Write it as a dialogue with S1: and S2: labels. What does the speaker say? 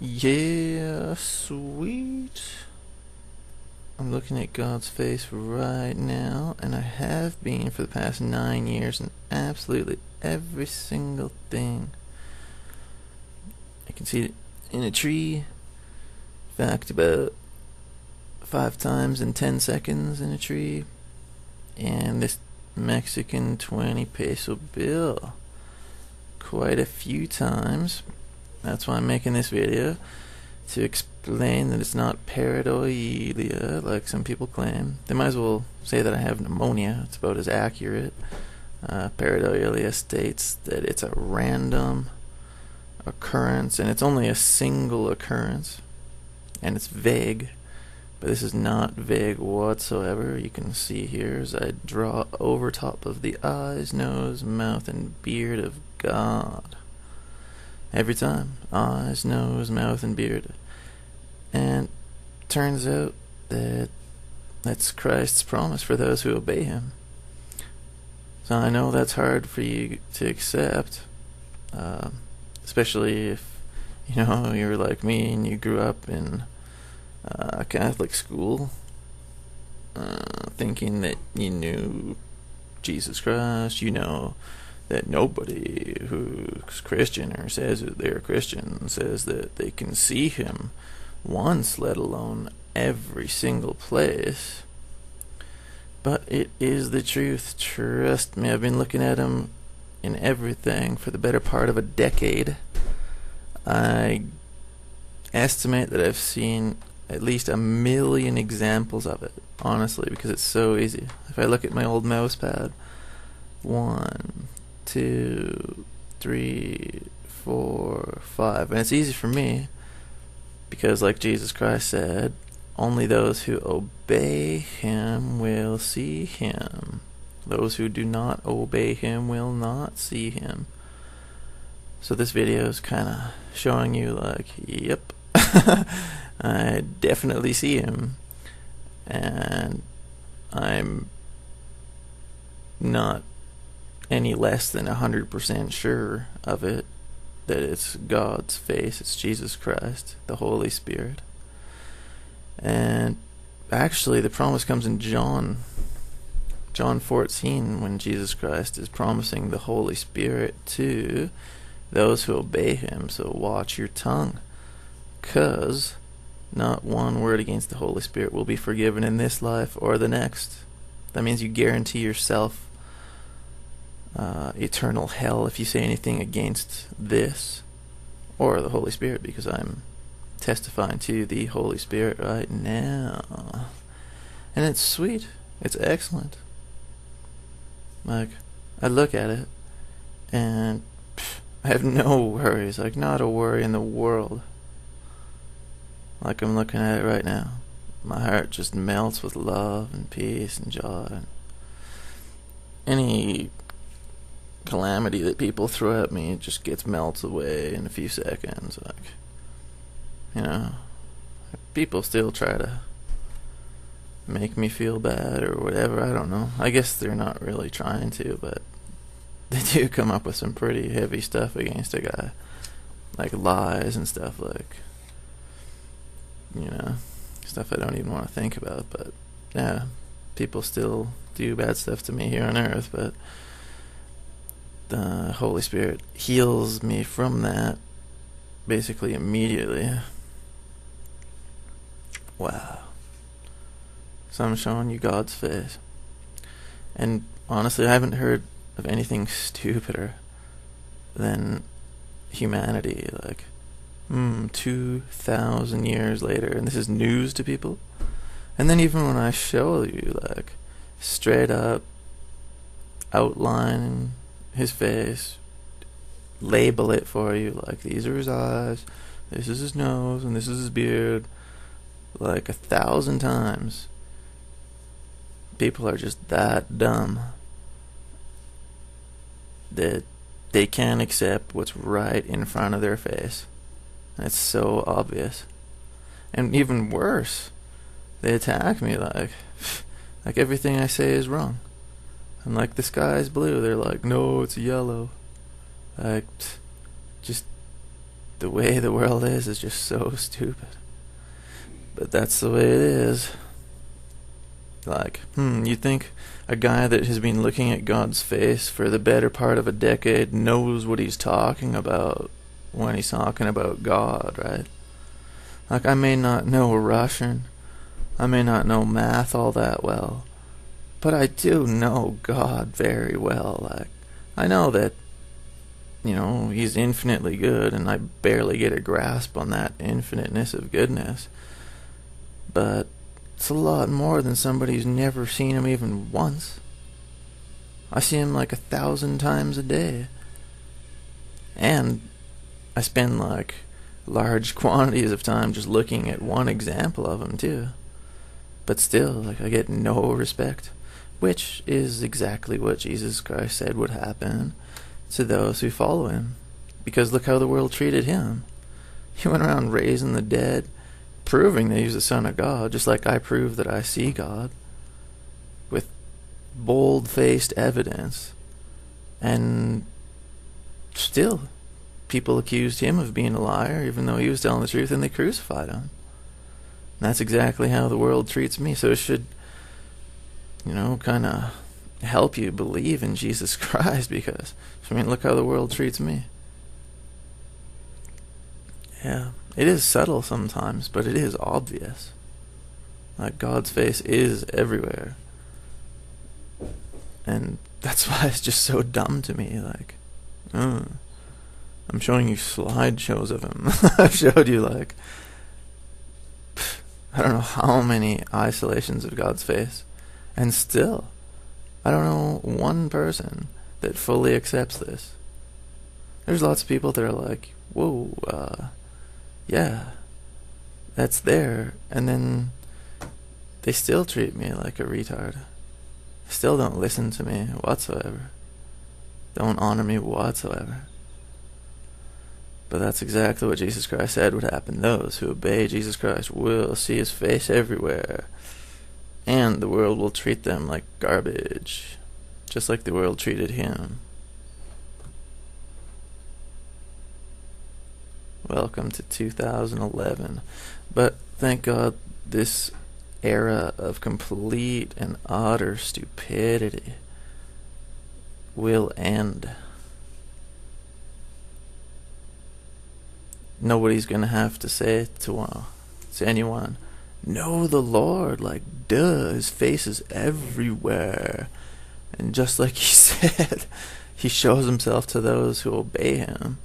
S1: Yeah, sweet. I'm looking at God's face right now, and I have been for the past 9 years, and absolutely every single thing. I can see it in a tree, in fact about 5 times in 10 seconds in a tree, and this Mexican 20 peso bill quite a few times. That's why I'm making this video, to explain that it's not pareidolia like some people claim. They might as well say that I have pneumonia. It's about as accurate. Pareidolia states that it's a random occurrence, and it's only a single occurrence, and it's vague. But this is not vague whatsoever. You can see here as I draw over top of the eyes, nose, mouth, and beard of God. Every time. Eyes, nose, mouth, and beard. And turns out that that's Christ's promise for those who obey Him. So I know that's hard for you to accept, especially if, you're like me and you grew up in a Catholic school, thinking that you knew Jesus Christ. You know that nobody who's Christian or says that they're Christian says that they can see Him once, let alone every single place. But it is the truth, trust me. I've been looking at Him in everything for the better part of a decade. I estimate that I've seen at least 1 million examples of it, honestly, because it's so easy. If I look at my old mouse pad, 1, 2, 3, 4, 5, and it's easy for me because, like Jesus Christ said, only those who obey Him will see Him. Those who do not obey Him will not see Him. So this video is kind of showing you, like, yep, I definitely see Him, and I'm not any less than 100% sure of it, that it's God's face, it's Jesus Christ, the Holy Spirit. And actually the promise comes in John 14, when Jesus Christ is promising the Holy Spirit to those who obey Him. So watch your tongue, 'cause not one word against the Holy Spirit will be forgiven in this life or the next. That means you guarantee yourself eternal hell if you say anything against this or the Holy Spirit, because I'm testifying to the Holy Spirit right now. And it's sweet. It's excellent. Like, I look at it and I have no worries, like not a worry in the world. Like I'm looking at it right now. My heart just melts with love and peace and joy. And any calamity that people throw at me, it just gets melted away in a few seconds. Like, people still try to make me feel bad or whatever. I don't know. I guess they're not really trying to, but they do come up with some pretty heavy stuff against a guy, like lies and stuff, like, stuff I don't even want to think about. But yeah, people still do bad stuff to me here on earth, but the Holy Spirit heals me from that basically immediately. Wow. So I'm showing you God's face. And honestly, I haven't heard of anything stupider than humanity. Like, 2,000 years later, and this is news to people. And then even when I show you, like, straight up outline His face, label it for you, like, these are His eyes, this is His nose, and this is His beard, like 1,000 times. People are just that dumb that they can't accept what's right in front of their face. And it's so obvious. And even worse, they attack me like everything I say is wrong. I'm like, the sky is blue. They're like, no, it's yellow. Like, just the way the world is just so stupid. But that's the way it is. Like, you think a guy that has been looking at God's face for the better part of a decade knows what he's talking about when he's talking about God, right? Like, I may not know Russian, I may not know math all that well, but I do know God very well. Like, I know that, he's infinitely good, and I barely get a grasp on that infiniteness of goodness. But it's a lot more than somebody who's never seen him even once. I see him like 1,000 times a day. And I spend like large quantities of time just looking at one example of him too. But still, like, I get no respect, which is exactly what Jesus Christ said would happen to those who follow him. Because look how the world treated him. He went around raising the dead, proving that he's the Son of God, just like I prove that I see God, with bold-faced evidence. And still, people accused him of being a liar, even though he was telling the truth, and they crucified him. And that's exactly how the world treats me, so it should, kind of help you believe in Jesus Christ, because, look how the world treats me. Yeah, it is subtle sometimes, but it is obvious. Like, God's face is everywhere. And that's why it's just so dumb to me. Like, I'm showing you slideshows of him. I've showed you, like, I don't know how many isolations of God's face. And still, I don't know one person that fully accepts this. There's lots of people that are like, whoa, yeah, that's there, and then they still treat me like a retard. Still don't listen to me whatsoever. Don't honor me whatsoever. But that's exactly what Jesus Christ said would happen. Those who obey Jesus Christ will see his face everywhere, and the world will treat them like garbage, just like the world treated him. Welcome to 2011. But thank God this era of complete and utter stupidity will end. Nobody's going to have to say to anyone, know the Lord, like, duh, his face is everywhere. And just like he said, he shows himself to those who obey him.